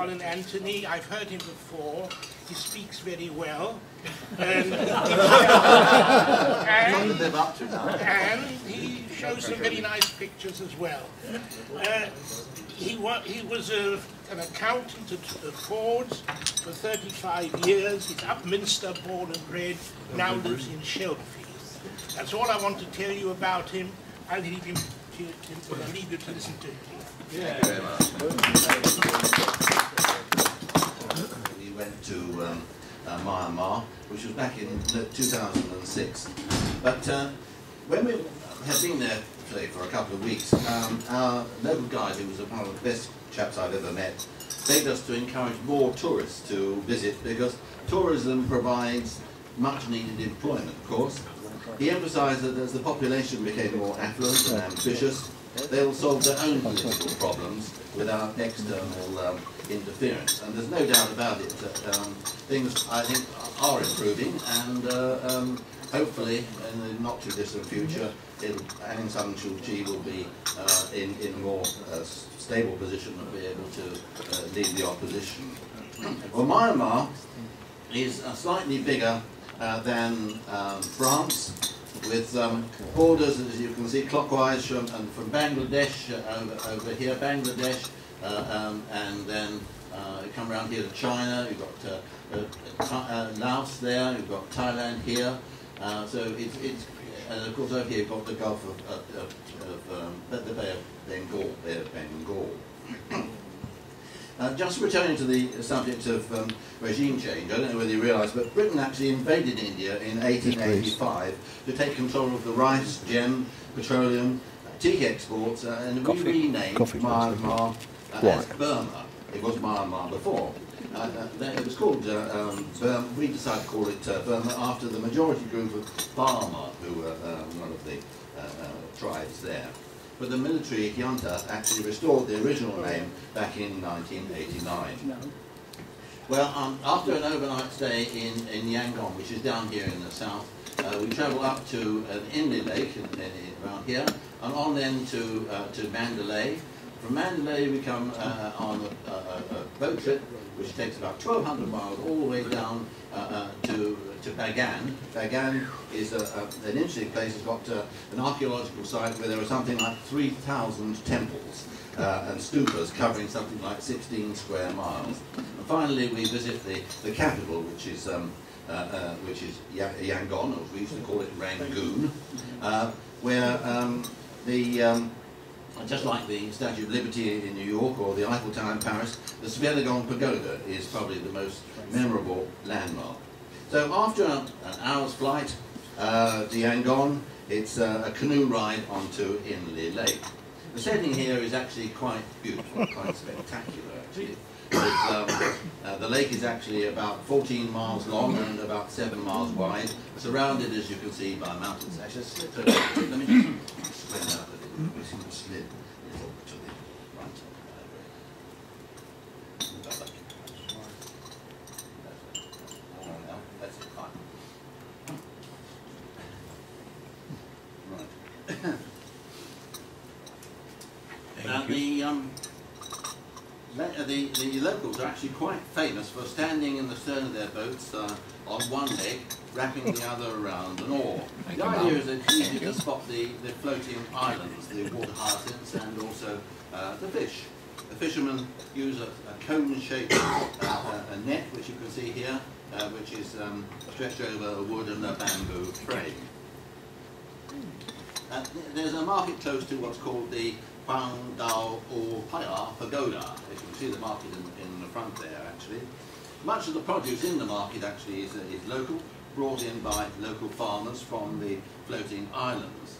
Colin Anthony. I've heard him before. He speaks very well. And he shows some very nice pictures as well. He was an accountant at Ford's for 35 years. He's Upminster born and bred, now lives in Shelbyfield. That's all I want to tell you about him. I'll leave you to listen to him. Yeah. Thank you very much. We went to Myanmar, which was back in 2006. But when we had been there, say, for a couple of weeks, our local guide, who was one of the best chaps I've ever met, begged us to encourage more tourists to visit, because tourism provides much needed employment, of course. He emphasised that as the population became more affluent and ambitious, they will solve their own political problems without external interference. And there's no doubt about it that things, I think, are improving, and hopefully, in the not too distant future, Aung San Suu Kyi will be in a more stable position and be able to lead the opposition. Well, Myanmar is slightly bigger than France, with borders, as you can see, clockwise from Bangladesh over here, Bangladesh, and then come around here to China. You've got Laos there. You've got Thailand here. So it's and of course over here you've got the Gulf of the Bay of Bengal. Just returning to the subject of regime change, I don't know whether you realise, but Britain actually invaded India in 1885 to take control of the rice, gem, petroleum, teak exports, and we renamed Myanmar as Burma. It was Myanmar before. It was called Burma. We decided to call it Burma after the majority group of Burma, who were one of the tribes there. But the military junta actually restored the original name back in 1989. Well, after an overnight stay in Yangon, which is down here in the south, we travel up to an inland lake around here, and on then to Mandalay. From Mandalay we come on a boat trip, which takes about 1,200 miles all the way down to Bagan. Bagan is an interesting place. It's got an archaeological site where there are something like 3,000 temples and stupas covering something like 16 square miles. And finally we visit the capital, which is Yangon, or we used to call it Rangoon, where just like the Statue of Liberty in New York or the Eiffel Tower in Paris, the Svelagong Pagoda is probably the most memorable landmark. So after an hour's flight to Yangon, it's a canoe ride onto Inle Lake. The setting here is actually quite beautiful, quite spectacular actually. The lake is actually about 14 miles long and about 7 miles wide, surrounded, as you can see, by mountains. Actually, let me just explain that a little. We seem to slid a little to the right. That's it, fine. Right. The locals are actually quite famous for standing in the stern of their boats on one leg, wrapping the other around an oar. The idea is that it's easy to spot the floating islands, the water hyacinths, and also the fish. The fishermen use a cone-shaped net, which you can see here, which is stretched over a wood and a bamboo frame. There's a market close to what's called the Huang Dao or Paya Pagoda. You can see the market in the front there, actually. Much of the produce in the market actually is local, brought in by local farmers from the floating islands.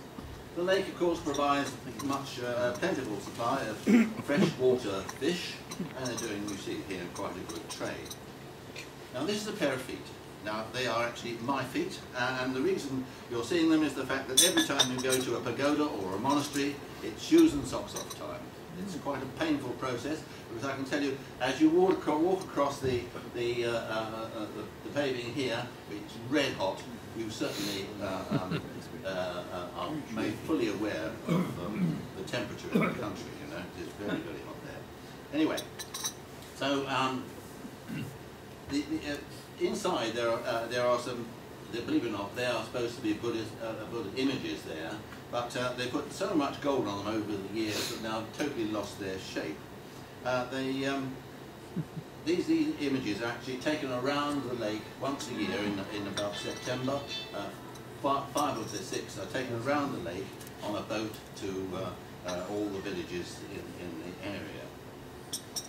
The lake, of course, provides much plentiful supply of freshwater fish, and they're doing, you see here, quite a good trade. Now, this is a pair of feet. Now, they are actually my feet, and the reason you're seeing them is the fact that every time you go to a pagoda or a monastery, it's shoes and socks off time. It's quite a painful process, because I can tell you, as you walk across the paving here, it's red hot. You certainly are made fully aware of the temperature in the country. You know, it is very, very hot there. Anyway, So inside there are some, believe it or not, there are supposed to be Buddhist images there, but they put so much gold on them over the years that now totally lost their shape. These images are actually taken around the lake once a year in about September. 5 of the 6 are taken around the lake on a boat to all the villages in the area.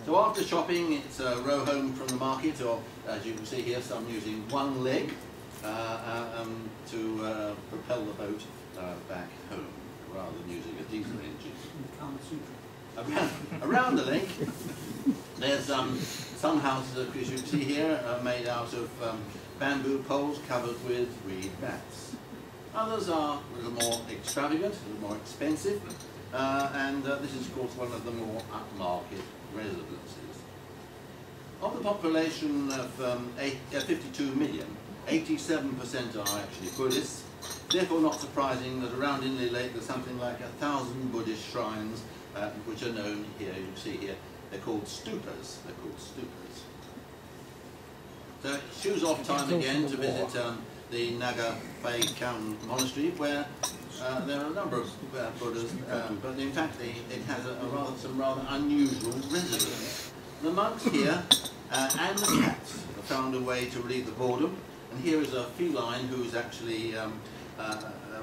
So after shopping, it's a row home from the market, or as you can see here, some using one leg to propel the boat back home, rather than using a diesel engine. Around the lake, there's some houses, as you can see here, are made out of bamboo poles covered with reed bats. Others are a little more extravagant, a little more expensive, and this is, of course, one of the more upmarket residences. Of the population of 52 million, 87% are actually Buddhists. Therefore, not surprising that around Inley Lake there's something like 1,000 Buddhist shrines, which are known here. You can see here, they're called stupas. They're called stupas. So it shoes off time again to visit the Naga Bai Kaun monastery, where there are a number of Buddhas, but in fact it has some rather unusual residents. The monks here and the cats have found a way to relieve the boredom, and here is a feline who's actually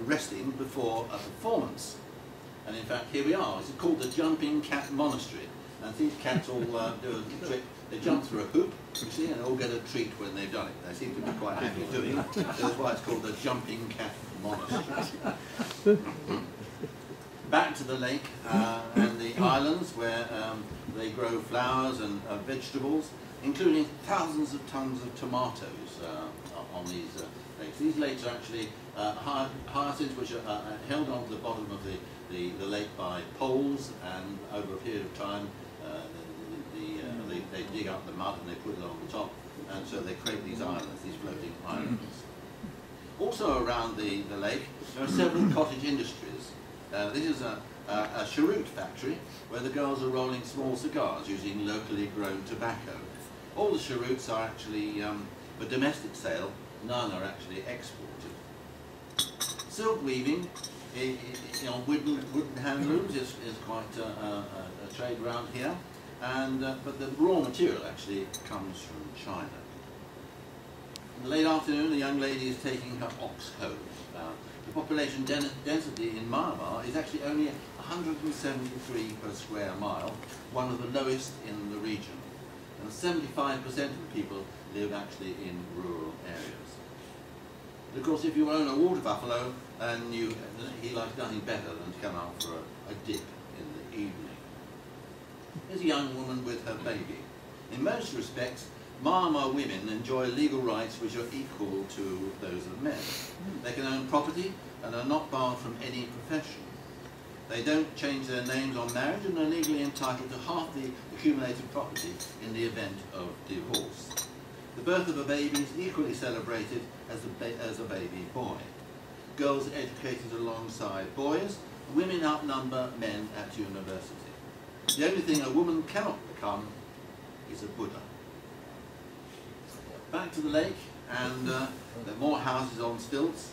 resting before a performance. And in fact, here we are. It's called the Jumping Cat Monastery, and these cats all do a trick. They jump through a hoop, you see, and all get a treat when they've done it. They seem to be quite happy doing it. That's why it's called the Jumping Cat Monastery. Back to the lake and the islands where they grow flowers and vegetables, including thousands of tons of tomatoes on these lakes. These lakes are actually hyacinths which are held onto the bottom of the lake by poles, and over a period of time they dig up the mud and they put it on the top, and so they create these islands, these floating islands. Also around the lake there are several cottage industries. This is a cheroot factory where the girls are rolling small cigars using locally grown tobacco. All the cheroots are actually for domestic sale, none are actually exported. Silk weaving on wooden hand looms is quite a trade around here, and but the raw material actually comes from China. In the late afternoon, the young lady is taking her ox home. The population density in Myanmar is actually only 173 per square mile, one of the lowest in the region. And 75% of the people live actually in rural areas. But of course, if you own a water buffalo, and he likes nothing better than to come out for a dip in the evening. Here's a young woman with her baby. In most respects, Myanmar women enjoy legal rights which are equal to those of men. They can own property and are not barred from any profession. They don't change their names on marriage and are legally entitled to half the accumulated property in the event of divorce. The birth of a baby is equally celebrated as a baby boy. Girls are educated alongside boys, women outnumber men at university. The only thing a woman cannot become is a Buddha. Back to the lake, and there are more houses on stilts,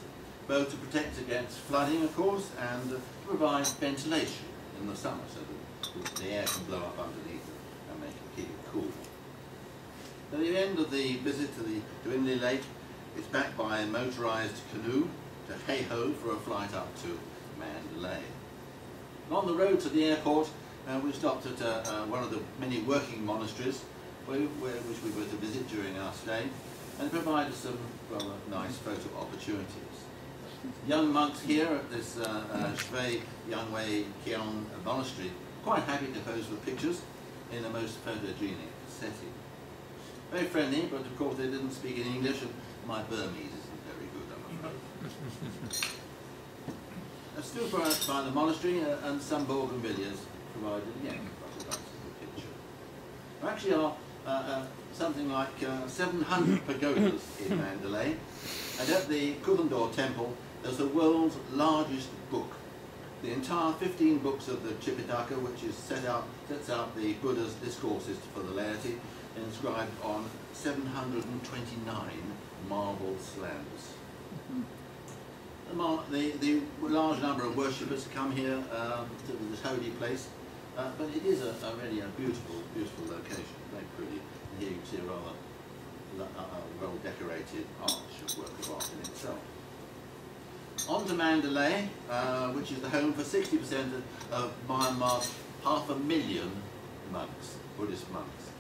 both to protect against flooding, of course, and to provide ventilation in the summer so that the air can blow up underneath it and keep it cool. At the end of the visit to Inley Lake, it's backed by a motorised canoe to Heiho for a flight up to Mandalay. And on the road to the airport, we stopped at one of the many working monasteries which we were to visit during our stay, and provided some rather nice photo opportunities. Young monks here at this Shvei Yangwei Kion monastery quite happy to pose for pictures in the most photogenic setting. Very friendly, but of course they didn't speak in English, and my Burmese isn't very good, I'm afraid. A stupa by the monastery and some bougainvilleas provided again quite a nice picture. There actually are something like 700 pagodas in Mandalay, and at the Kuvendor temple there's the world's largest book, The entire 15 books of the Tripitaka, which is sets out the Buddha's discourses for the laity, inscribed on 729 marble slabs. The large number of worshippers come here to this holy place, but it is really a beautiful, beautiful location, very pretty. And here you can see a rather well-decorated arch, work of art in itself. On to Mandalay, which is the home for 60% of Myanmar's 500,000 monks, Buddhist monks.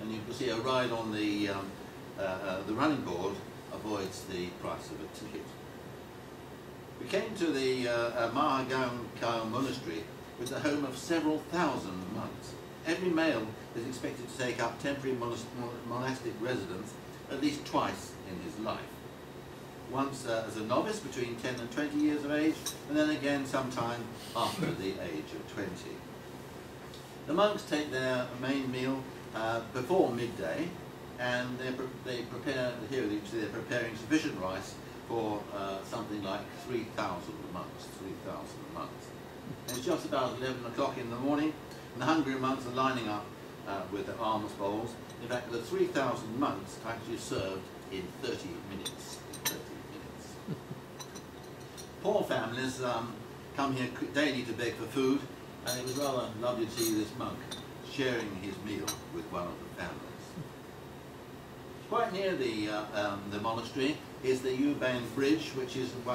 And you can see a ride on the running board avoids the price of a ticket. We came to the Mahagaon Monastery, which is the home of several thousand monks. Every male is expected to take up temporary monastic residence at least twice in his life. Once as a novice between 10 and 20 years of age, and then again sometime after the age of 20. The monks take their main meal before midday, and they prepare, here you see they're preparing sufficient rice for something like 3,000 monks, 3,000 monks. And it's just about 11 o'clock in the morning, and the hungry monks are lining up with their alms bowls. In fact, the 3,000 monks are actually served in 30 minutes. Poor families come here daily to beg for food, and it was rather lovely to see this monk sharing his meal with one of the families. Quite near the monastery is the Yubang Bridge, which is 1.2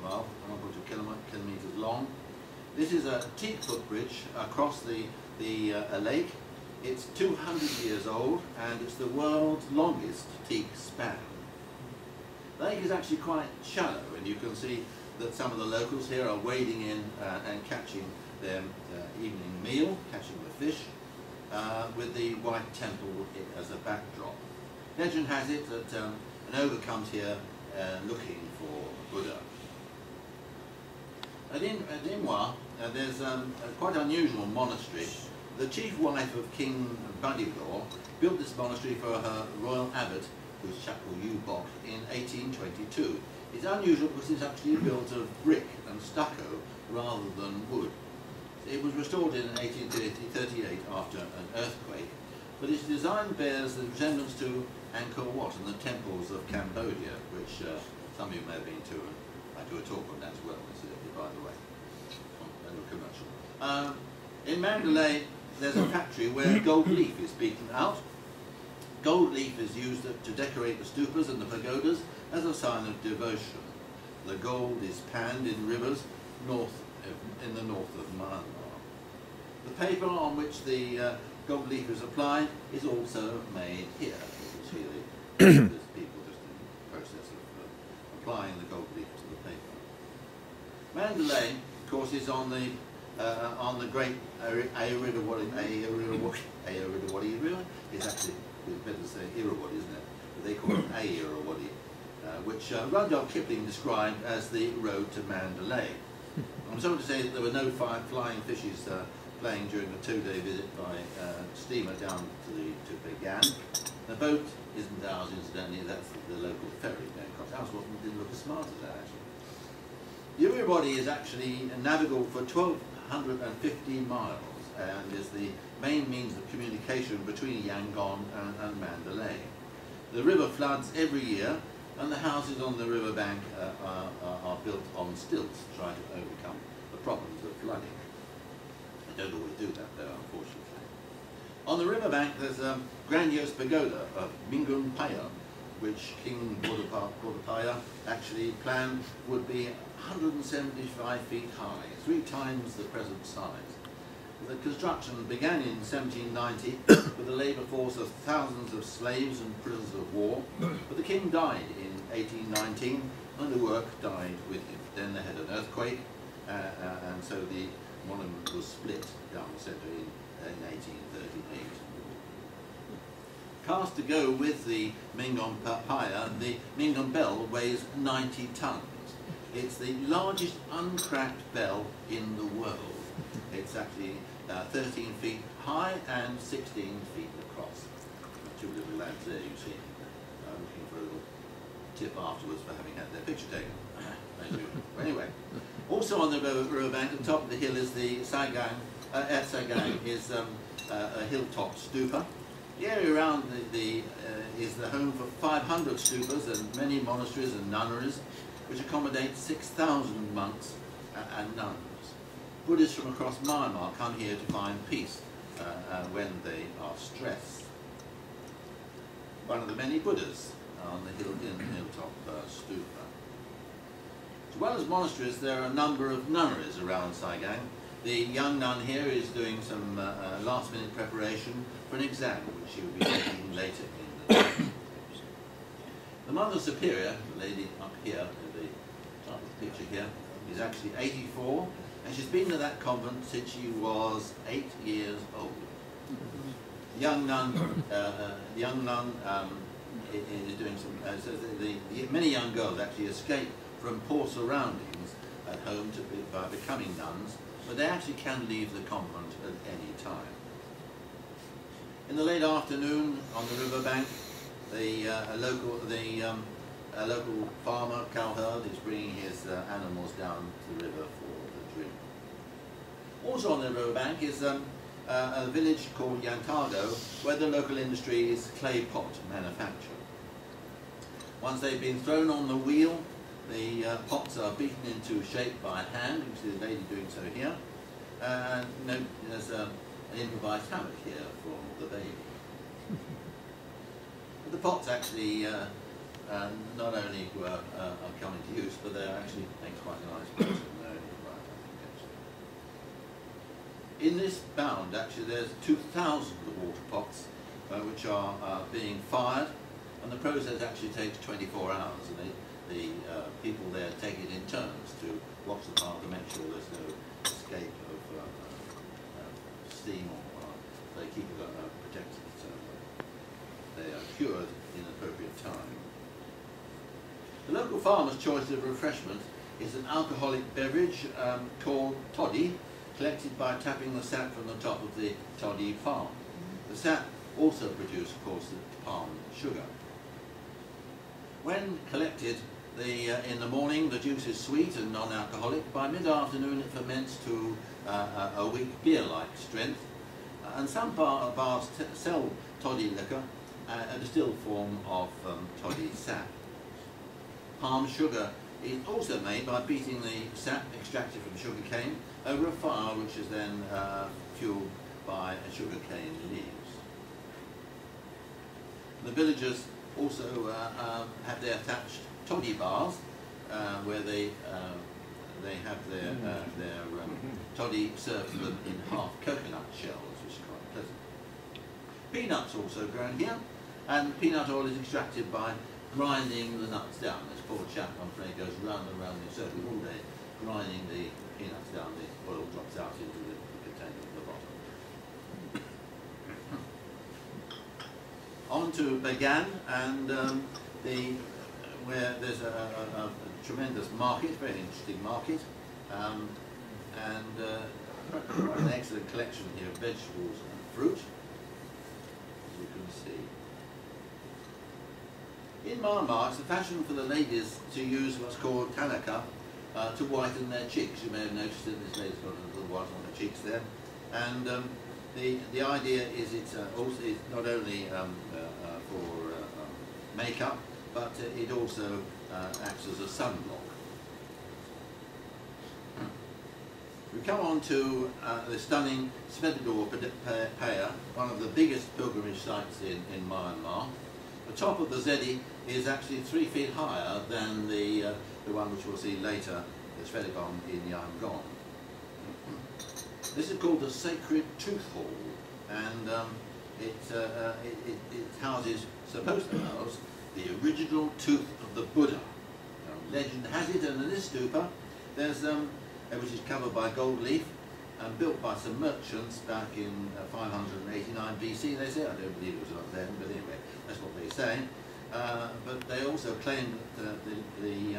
mile, 1.2 kilometers long. This is a teak-foot bridge across the lake. It's 200 years old, and it's the world's longest teak span. The lake is actually quite shallow, and you can see that some of the locals here are wading in and catching their evening meal, catching the fish, with the White Temple as a backdrop. Legend has it that an ogre comes here looking for Buddha. At Imwa, there's a quite unusual monastery. The chief wife of King Badilaw built this monastery for her royal abbot, who's Chapel Ubok, in 1822. It's unusual because it's actually built of brick and stucco rather than wood. It was restored in 1838 after an earthquake, but its design bears the resemblance to Angkor Wat and the temples of Cambodia, which some of you may have been to. I do a talk on that as well, by the way. Commercial. In Mandalay, there's a factory where gold leaf is beaten out. Gold leaf is used to decorate the stupas and the pagodas as a sign of devotion. The gold is panned in rivers in the north of Myanmar. The paper on which the gold leaf is applied is also made here. You can see there's people just in the process of applying the gold leaf to the paper. Mandalay, of course, is on the great Irrawaddy River. It's actually, it's better to say Irrawaddy, isn't it? But they call it Irrawaddy, which Rudyard Kipling described as the road to Mandalay. I'm sorry to say that there were no flying fishes playing during the two-day visit by steamer down to Bagan. The boat isn't ours, incidentally, that's the local ferry going across. Ours didn't look as smart as that, actually. The Irrawaddy is actually navigable for 1,250 miles and is the main means of communication between Yangon and Mandalay. The river floods every year, and the houses on the riverbank are built on stilts to try to overcome the problems of flooding. They don't always do that, though, unfortunately. On the riverbank, there's a grandiose pagoda of Mingun Paya, which King Bodapaya actually planned would be 175 feet high, 3 times the present size. The construction began in 1790 with a labour force of thousands of slaves and prisoners of war, but the king died in 1819 and the work died with him. Then they had an earthquake, and so the monument was split down the centre in 1838. Cast to go with the Mingun Paya, the Mingun bell weighs 90 tons. It's the largest uncracked bell in the world. It's actually 13 feet high and 16 feet across. 2 little lads there, you see, looking for a little tip afterwards for having had their picture taken. as usual. Anyway, also on the riverbank, at the top of the hill is the Saigang. At Saigang is a hilltop stupa. The area around is the home for 500 stupas and many monasteries and nunneries, which accommodate 6,000 monks and nuns. Buddhists from across Myanmar come here to find peace when they are stressed. One of the many Buddhas on the hilltop stupa. As well as monasteries, there are a number of nunneries around Saigang. The young nun here is doing some last-minute preparation for an exam, which she will be taking later in the day. The Mother Superior, the lady up here, at the top of the picture here, is actually 84, and she's been to that convent since she was 8 years old. The young nun, is doing some. So many young girls actually escape from poor surroundings at home by becoming nuns, but they actually can leave the convent at any time. In the late afternoon, on the riverbank, a local farmer, cowherd, is bringing his animals down to the river for the drink. Also on the riverbank is a village called Yantardo, where the local industry is clay pot manufacture. Once they've been thrown on the wheel, the pots are beaten into shape by hand. You can see the lady doing so here. There's an improvised hammock here for the baby. The pots actually not only are coming to use, but they actually make quite a nice place in their own right, I think. In this bound, actually, there's 2,000 water pots which are being fired, and the process actually takes 24 hours. And the people there take it in turns to watch the fire to make sure there's no escape of steam, or they keep it protected so they are cured in appropriate time. The local farmer's choice of refreshment is an alcoholic beverage called toddy, collected by tapping the sap from the top of the toddy palm. The sap also produces, of course, the palm sugar. When collected in the morning, the juice is sweet and non-alcoholic. By mid-afternoon, it ferments to a weak beer-like strength. And some bars sell toddy liquor, a distilled form of toddy sap. Palm sugar is also made by beating the sap extracted from sugar cane over a fire, which is then fueled by sugar cane leaves. The villagers also have their thatched toddy bars, where they have their toddy served to them in half coconut shells, which is quite pleasant. Peanuts also grown here, and peanut oil is extracted by grinding the nuts down. This poor chap, I'm afraid, goes round and round in a circle all day, grinding the peanuts down. The oil drops out into the container at the bottom. On to Bagan, and where there's a tremendous market, very interesting market, and an excellent collection here of vegetables and fruit, as you can see. In Myanmar, it's the fashion for the ladies to use what's called tanaka to whiten their cheeks. You may have noticed that this lady's got a little white on her cheeks there. And the idea is it's not only for makeup, but it also acts as a sunblock. We come on to the stunning Svetador Paya, one of the biggest pilgrimage sites in Myanmar. The top of the Zedi is actually 3 feet higher than the one which we'll see later, the Svetagong in Yangon. This is called the Sacred Tooth Hall, and it houses, supposed to house, the original tooth of the Buddha. Now, legend has it, and in this stupa, there's which is covered by gold leaf and built by some merchants back in 589 BC, they say. I don't believe it was up then, but anyway, that's what they say. But they also claim that the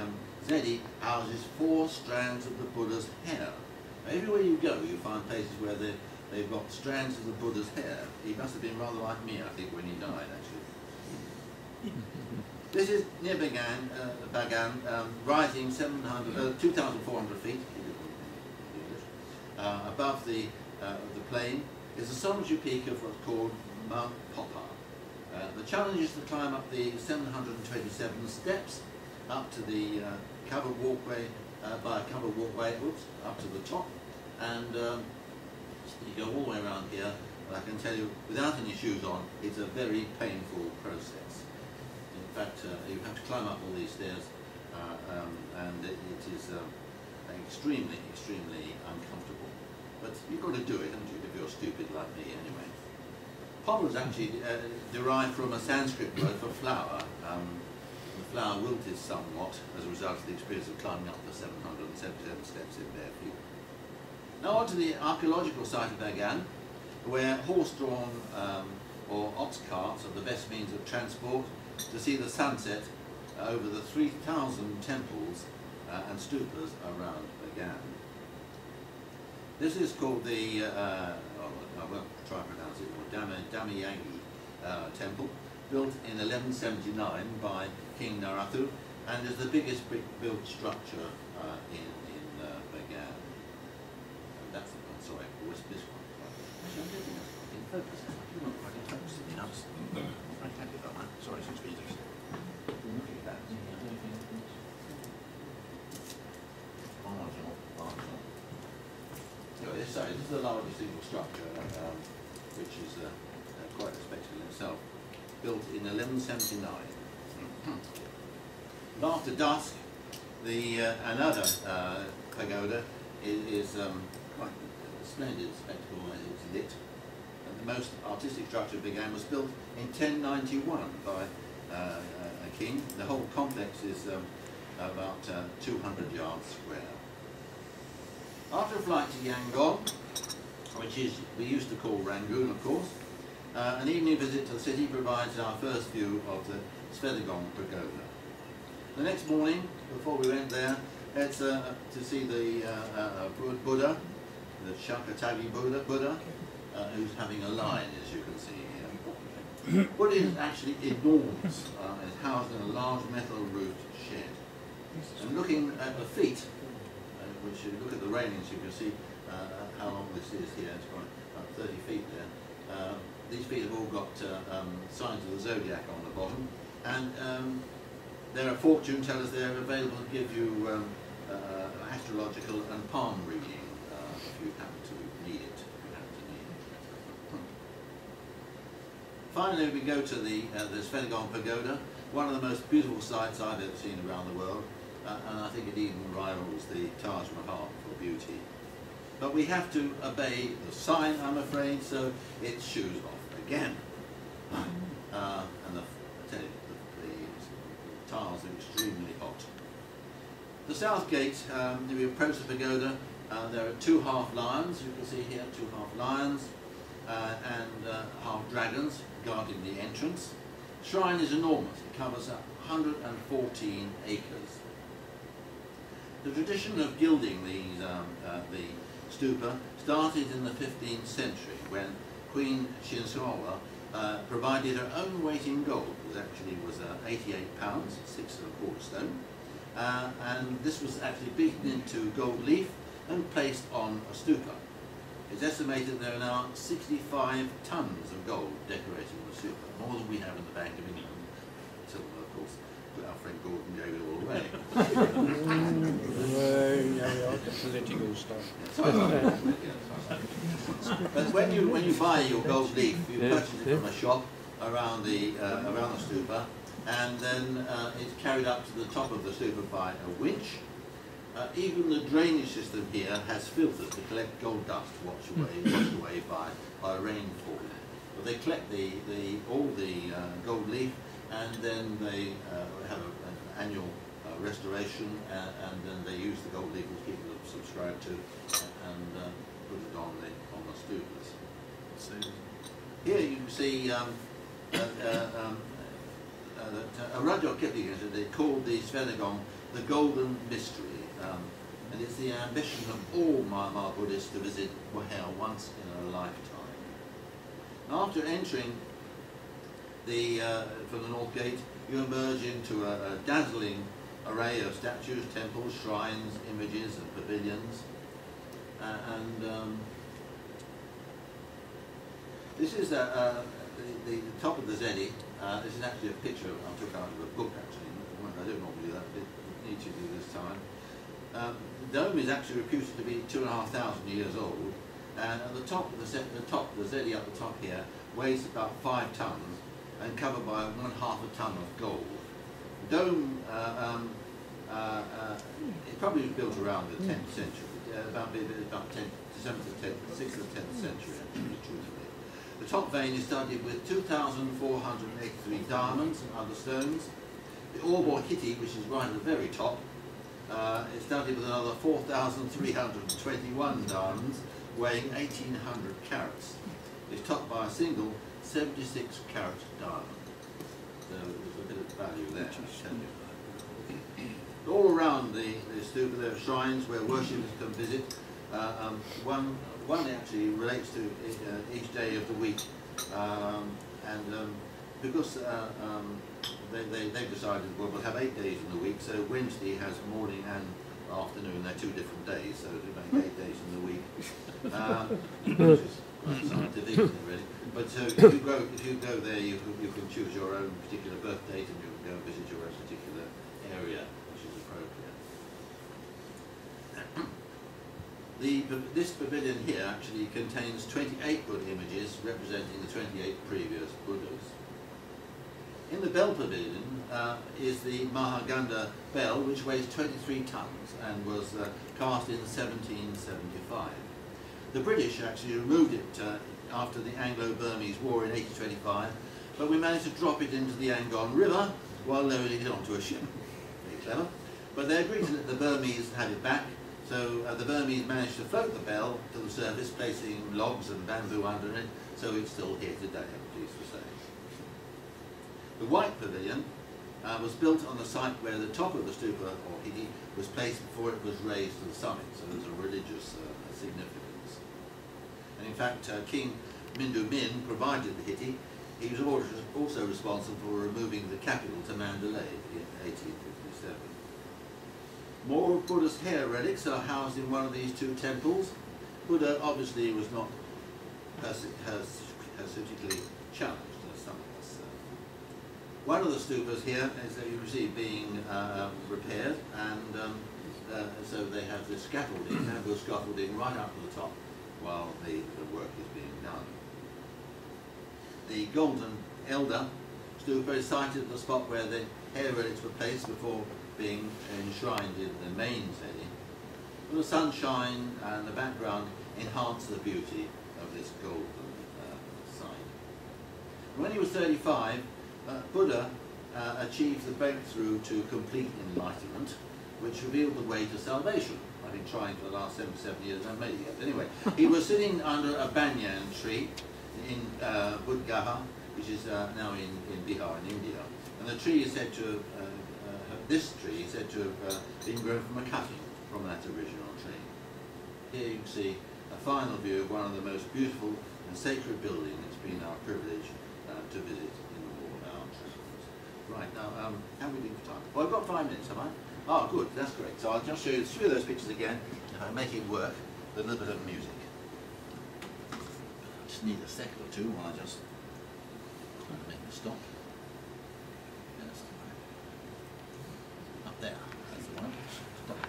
Zedi houses 4 strands of the Buddha's hair. Now, everywhere you go, you find places where they've got strands of the Buddha's hair. He must have been rather like me, I think, when he died, actually. This is near Bagan, rising 2,400 feet above the plain is the solitary peak of what's called Mount Popar. The challenge is to climb up the 727 steps up to the covered walkway, by a covered walkway, up to the top, and you go all the way around here. I can tell you, without any shoes on, it's a very painful process. In fact, you have to climb up all these stairs, and it is extremely, extremely uncomfortable. But you've got to do it, haven't you, if you're stupid like me anyway. Poplar is actually derived from a Sanskrit word for flower. The flower wilted somewhat as a result of the experience of climbing up the 777 steps in bare feet. Now on to the archaeological site of Bagan, where horse-drawn or ox carts are the best means of transport to see the sunset over the 3,000 temples and stupas around Bagan. This is called the, I won't try to pronounce it, Damayangi Temple, built in 1179 by King Narathu, and is the biggest brick-built structure in Bagan. That's the one, sorry, this one. Actually, I don't think that's quite in focus. You're not quite in focus enough. I can't do that. Sorry, 6 meters. Look at that. Sorry, this is the largest single structure, which is quite a spectacle in itself, built in 1179. And after dusk, another pagoda is quite a splendid spectacle as it's lit. And the most artistic structure began was built in 1091 by a king. The whole complex is about 200 yards square. After a flight to Yangon, which we used to call Rangoon, of course, an evening visit to the city provides our first view of the Svedagong Pagoda. The next morning, before we went there, it's to see the Buddha, the Shakatagi Buddha, who's having a line, as you can see here. Buddha is actually enormous and is housed in a large metal roofed shed. And looking at the feet, which you look at the railings, you can see how long this is here. It's about 30 feet there. These feet have all got signs of the zodiac on the bottom, and there are fortune tellers there available to give you astrological and palm reading if you happen to need it. Finally, we go to the Svedagong Pagoda, one of the most beautiful sights I've ever seen around the world. And I think it even rivals the Taj Mahal for beauty. But we have to obey the sign, I'm afraid, so it's shoes off again. And I tell you, the tiles are extremely hot. The south gate, we approach the pagoda. There are 2 half lions, you can see here, 2 half lions, and half dragons guarding the entrance. The shrine is enormous. It covers 114 acres. The tradition of gilding the stupa started in the 15th century when Queen Shinsawa provided her own weight in gold. It was 88 pounds, 6 1/4 stone, and this was actually beaten into gold leaf and placed on a stupa. It's estimated there are now 65 tons of gold decorating the stupa, more than we have in the Bank of England. Silver, of course. Our friend Gordon gave it all away. Political stuff. But when you buy your gold leaf, you purchase it from a shop around the stupa, and then it's carried up to the top of the stupa by a winch. Even the drainage system here has filters to collect gold dust washed away by rainfall. But they collect all the gold leaf, and then they have an annual restoration, and then they use the gold leaf which people have subscribed to, and put it on the stupas. Here you can see a Rudyard Kipling they called the Svedagong the Golden Mystery, and it's the ambition of all Myanmar Buddhists to visit Wahel once in a lifetime. After entering from the North Gate, you emerge into a dazzling array of statues, temples, shrines, images and pavilions. This is the top of the Zedi. This is actually a picture I took out of a book, actually. I don't normally do that, but I need to do this time. The dome is actually reputed to be 2,500 years old, and at the top of the Zedi up the top here weighs about 5 tons and covered by 1/2 a ton of gold. The dome, it probably was built around the 10th century, about 6th or 10th century, actually, truthfully. The top vein is studded with 2,483 diamonds and other stones. The orb or hitti, which is right at the very top, is studded with another 4,321 diamonds, weighing 1,800 carats. It's topped by a single 76 carat diamond. So there's a bit of value there, I tell you. All around the stupa there are shrines where worshippers can visit. One actually relates to each day of the week, because they've decided, well, we'll have 8 days in the week, so Wednesday has morning and afternoon. They're 2 different days, so they make 8 days in the week, which is quite scientific, isn't it, really? But so if you go there, you can choose your own particular birth date, and you can go and visit your own particular area, which is appropriate. This pavilion here actually contains 28 Buddha images representing the 28 previous Buddhas. In the bell pavilion is the Mahaganda bell, which weighs 23 tons and was cast in 1775. The British actually removed it after the Anglo-Burmese War in 1825, but we managed to drop it into the Yangon River while lowering it onto a ship. Very clever. But they agreed to let the Burmese have it back, so the Burmese managed to float the bell to the surface, placing logs and bamboo under it, so it's still here today, I'm pleased to say. The White Pavilion was built on the site where the top of the stupa, or hitti, was placed before it was raised to the summit, so there's a religious significance. And in fact, King Mindu Min provided the hitti. He was also responsible for removing the capital to Mandalay in 1857. More of Buddha's hair relics are housed in one of these 2 temples. Buddha obviously was not hermetically challenged, as some of us. One of the stupas here is that you can see being repaired, and so they have this scaffolding, bamboo scaffolding right up to the top while the work is being done. The Golden Elder stupa is sited at the spot where the hair relics were placed before being enshrined in the main Zedi. The sunshine and the background enhance the beauty of this golden site. When he was 35, Buddha achieved the breakthrough to complete enlightenment, which revealed the way to salvation. I've been trying for the last 77 years, I haven't made it yet. Anyway, he was sitting under a banyan tree in Budgaha, which is now in Bihar in India. And the tree is said to this tree is said to have been grown from a cutting from that original tree. Here you can see a final view of one of the most beautiful and sacred buildings it's been our privilege to visit in all our travels. Right, now, how are we doing for time? Well, I've got 5 minutes, have I? Oh, good, that's great. So I'll just show you 3 of those pictures again, if I make it work with a little bit of music. I just need a second or 2 while I just try to make it stop. Yes. Up there, that's the one. Stop.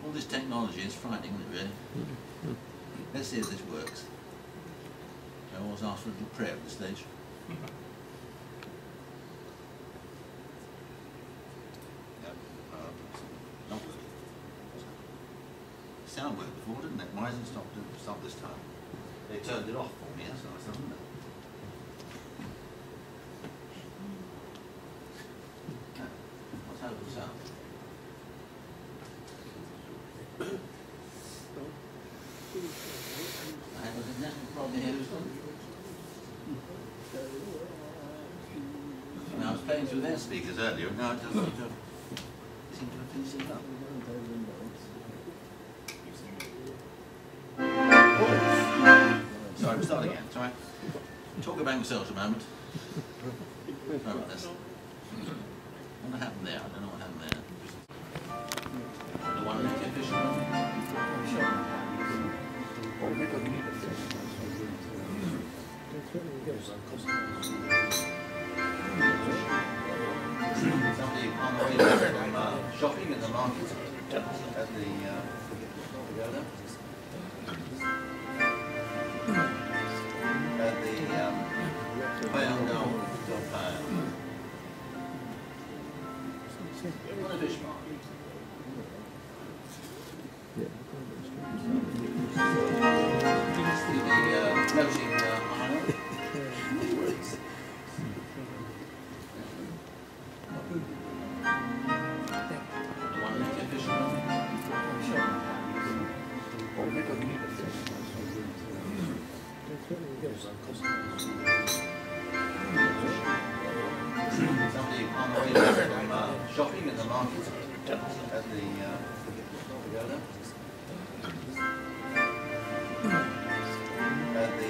All this technology is frightening, isn't it, really? Let's see if this works. I always ask for a little prayer at this stage. Not working. Sound worked before, didn't it? Why hasn't it stopped this time? They turned it off for me, that's nice, isn't it? What's happened to the sound? I have a national problem here, I was playing through their speakers earlier, now it doesn't seem to have finished it up. Right, start again. Sorry. Talk about yourselves a moment. Sorry about this. What happened there? I don't know what happened there. The one native fisherman. Somebody on the way back from shopping in the market at the pagoda. At the on the fish market. The floating island. The one native fisherman. Somebody on the way back from shopping in the market at the pagoda. At the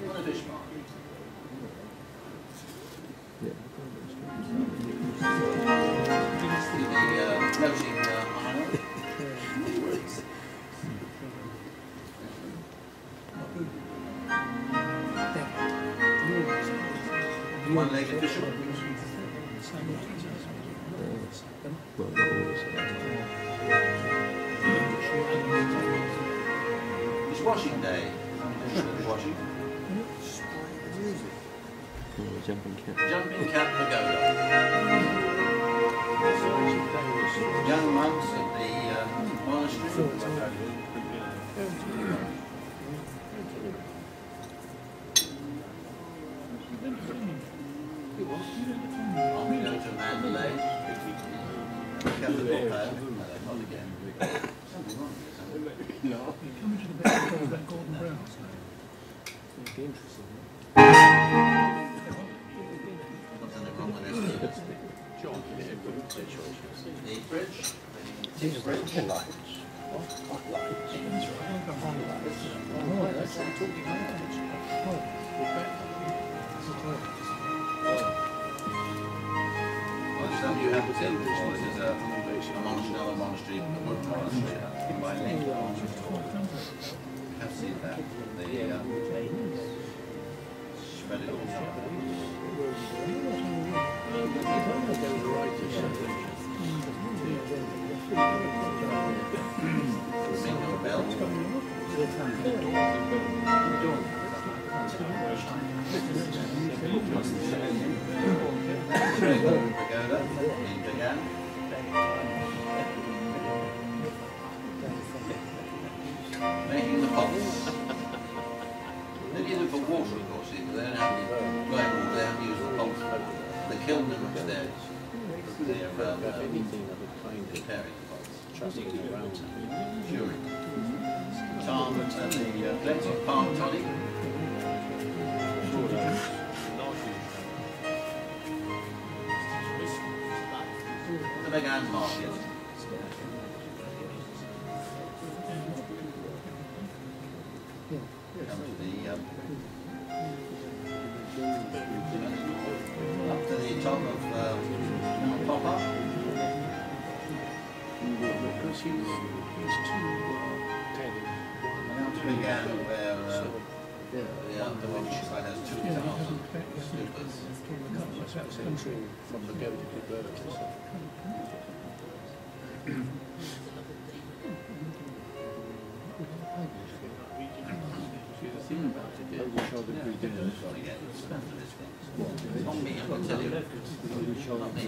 on the fish market. The floating island. One-legged fisherman. It's washing day. Washing. Jumping cat. Jumping cat pagoda. Young monks at the monastery. On we go to Mandalay. Come to the book home. No, not again. Something wrong here, something. No. Coming to the back door of that golden brown. It'd be interesting. Something wrong with this. John, The bridge. the bridge. Lights. What lights? Oh, that's what I'm talking Well, some of you haven't seen this. This is a monastery, another monastery, a wood monastery by Lake. Have seen that. The spread it all. Single bell. Pagoda in Bagan. Making the pots. They use it for water, of course, because they don't have any running water, they have to use the pots. The kiln them upstairs. They're preparing the pots. Curing. Tarn and the cleansing palm toddy. The Bagan market. Come to the up to the top of Mount Papa. Because he's too tender. Now to Bagan where the monastery site has 2,000 slippers. From the go to the bird. See, the thing about it is, we showed the free dinner. Not me, I can tell you. Not me.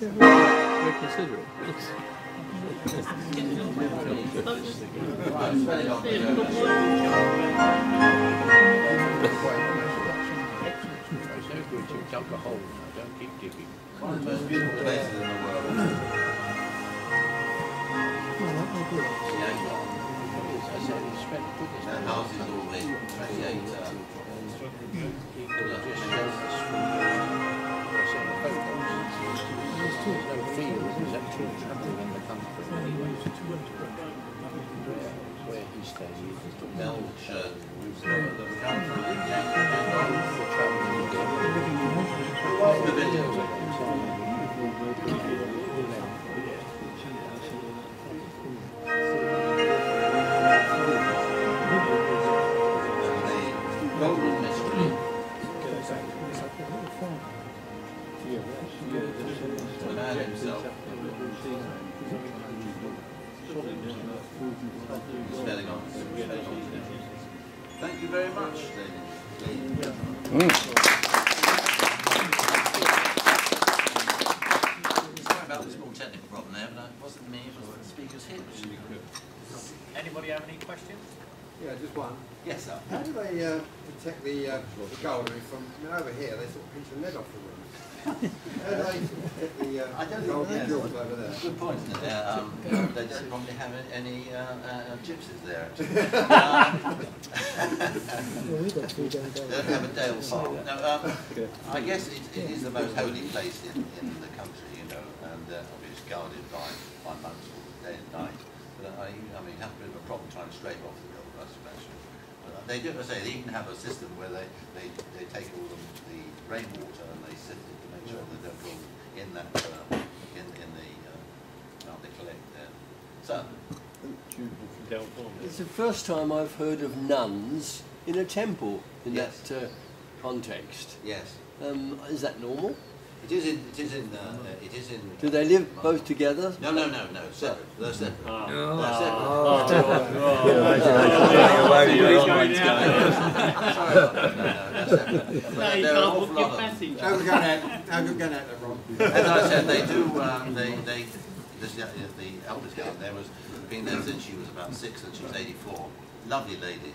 Very considerate. Right, spread it on the Dug a hole, don't keep digging. one of the most beautiful places in the world. That house is all lit, 28 There's no field, there's actual travel in the country. Where he stays, he uses the Melch. Golden mystery. The man himself. Spelling on. Thank you very much, ladies and gentlemen. Sorry about the small technical problem there, but it wasn't me, it was the speaker's hitch. Anybody have any questions? Yeah, just one. Yes, sir. How do they protect the gallery from, I mean, over here, they sort of pinch the lead off the room. How do they protect the I don't golden think jewels over there? Good point, isn't it? They don't probably have any gypsies there. They don't have a Dale Farm. No, I guess it is the most holy place in the country, you know, and obviously guarded by monks all day and night. But I mean, you have a bit of a problem trying to scrape off the gold, I suppose. But they do, as I say, they even have a system where they take all the rainwater and they sift it to make sure they don't go in that in the they collect there. So It's the first time I've heard of nuns in a temple in Yes. that context. yes, Is that normal? it is in. Do they live both together? No, separate. They're separate. They're separate. No, you There are an can't awful book your lot of them. passage. How we going out there, Ron? As I said, they do. The eldest girl there was been there since she was about 6 and she was 84. Lovely lady,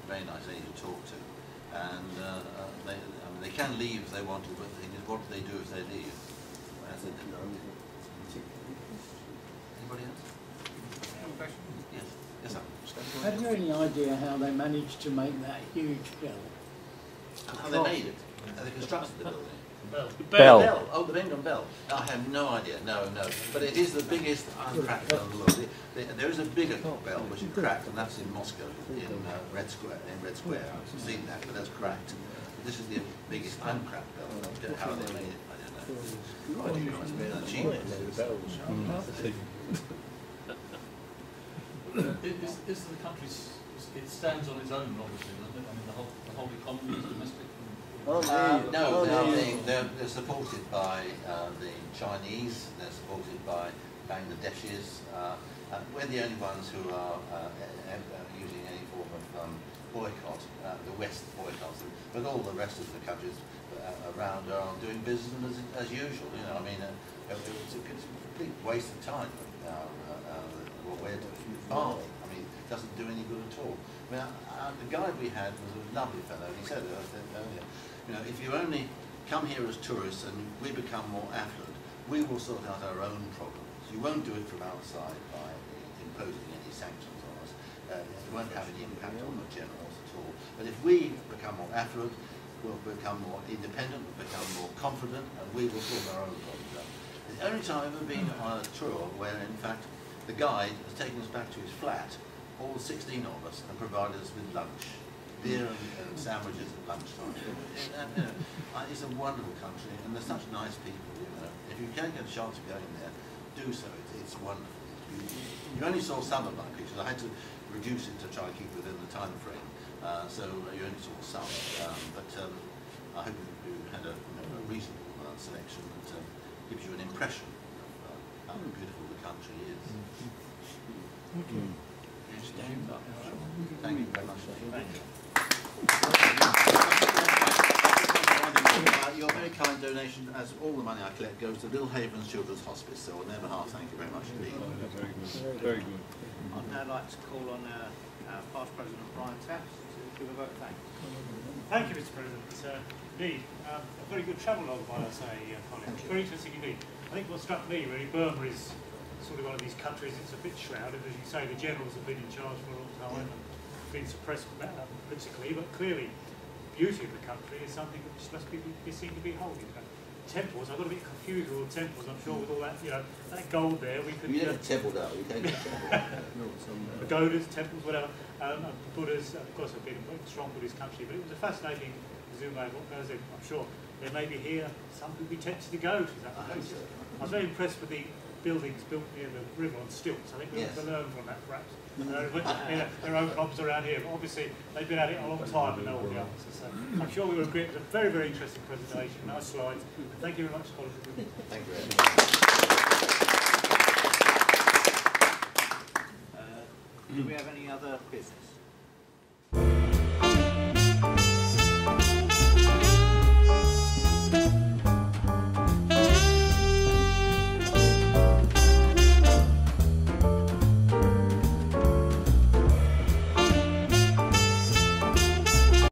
very nice lady to talk to, and they can leave if they want to, but the thing is, what do they do if they leave? That's it. Anybody else? Yes. Yes, sir. Have you any idea how they managed to make that huge bell? How they made it? How they constructed the building? Bell. Oh, the Bendon Bell. I have no idea. No. But it is the biggest uncracked bell in the world. There is a bigger bell which is cracked, and that's in Moscow, in Red Square. I've seen that, but that's cracked. This is the biggest uncracked bell. How they made it, I don't know. I think it must have been achievement. Is the country, it stands on its own, obviously, doesn't it? I mean, the whole economy is domestic. No, they're supported by the Chinese, they're supported by Bangladeshis. We're the only ones who are using any form of boycott. The West boycotts them, but all the rest of the countries around are doing business as usual. You know, I mean, it's a complete waste of time. What we're doing, farming, I mean, it doesn't do any good at all. I mean, the guide we had was a lovely fellow, and he said earlier, you know, if you only come here as tourists and we become more affluent, we will sort out our own problems. You won't do it from outside by imposing any sanctions on us. It won't have any impact on the generals at all. But if we become more affluent, we'll become more independent, we'll become more confident, and we will sort our own problems out. The only time I've ever been on a tour where, in fact, the guide has taken us back to his flat, all 16 of us, and provided us with lunch. Beer and sandwiches at lunchtime. It's a wonderful country, and they're such nice people. You know, if you can get a chance of going there, do so. It's wonderful. You only saw some of my pictures. I had to reduce it to try and keep within the time frame, so you only saw some. But I hope you had a reasonable selection that gives you an impression of how beautiful the country is. Thank you very much. Thank you. Your very kind donation, as all the money I collect, goes to Little Havens Children's Hospice, so on their behalf, thank you very much indeed. Very good. I'd now like to call on our past President Brian Taps to give a vote of thanks. Thank you, Mr. President. Indeed, a very good travel log, might I say, Colin. Very interesting indeed. I think what struck me really, Burma is sort of one of these countries that's a bit shrouded. As you say, the generals have been in charge for a long time and been suppressed politically, but clearly the beauty of the country is something which must be seen to be holding. temples. I got a bit confused with all the temples. I'm sure with all that, you know, that gold there, we could. You don't have temple though. You can't get temple. Pagodas, temples, whatever. Buddhas, of course, have been a strong Buddhist country, but it was a fascinating zoom over what goes in. I'm sure there may be here some would be tempted to go to that place. I was very impressed with the buildings built near the river on stilts. I think we have to learn from that, perhaps. Their own problems around here, but obviously they've been at it a long time and know all the answers. So I'm sure we will agree it was a very, very interesting presentation. Nice slides. Thank you very much, Colin. Thank you very much. Do we have any other business?